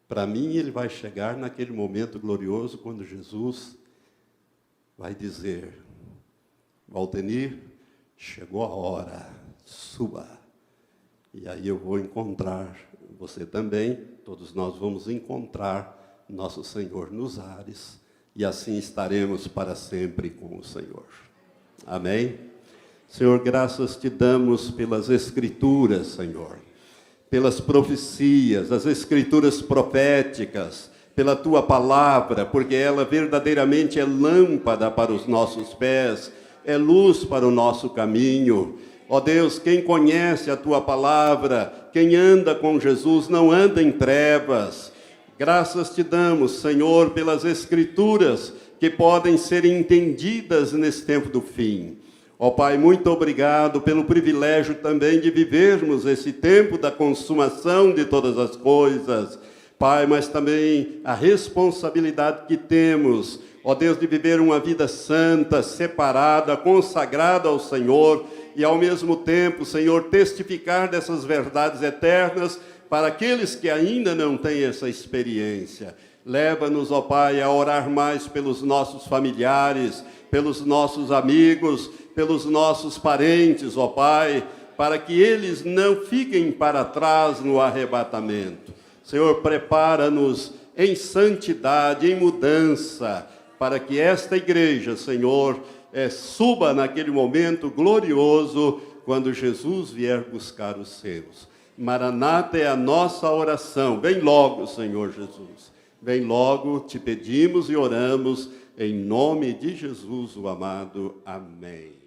[SPEAKER 1] Para mim, ele vai chegar naquele momento glorioso, quando Jesus vai dizer: Valdenir, chegou a hora, suba. E aí eu vou encontrar você também, todos nós vamos encontrar nosso Senhor nos ares, e assim estaremos para sempre com o Senhor. Amém? Senhor, graças te damos pelas Escrituras, Senhor, pelas profecias, as Escrituras proféticas, pela Tua palavra, porque ela verdadeiramente é lâmpada para os nossos pés, é luz para o nosso caminho. Ó Deus, quem conhece a Tua palavra, quem anda com Jesus, não anda em trevas. Graças te damos, Senhor, pelas Escrituras que podem ser entendidas nesse tempo do fim. Ó Pai, muito obrigado pelo privilégio também de vivermos esse tempo da consumação de todas as coisas. Pai, mas também a responsabilidade que temos, ó Deus, de viver uma vida santa, separada, consagrada ao Senhor, e ao mesmo tempo, Senhor, testificar dessas verdades eternas para aqueles que ainda não têm essa experiência. Leva-nos, ó Pai, a orar mais pelos nossos familiares, pelos nossos amigos, pelos nossos parentes, ó Pai, para que eles não fiquem para trás no arrebatamento. Senhor, prepara-nos em santidade, em mudança, para que esta igreja, Senhor, suba naquele momento glorioso, quando Jesus vier buscar os seus. Maranata é a nossa oração. Vem logo, Senhor Jesus. Vem logo, te pedimos e oramos, em nome de Jesus, o amado. Amém.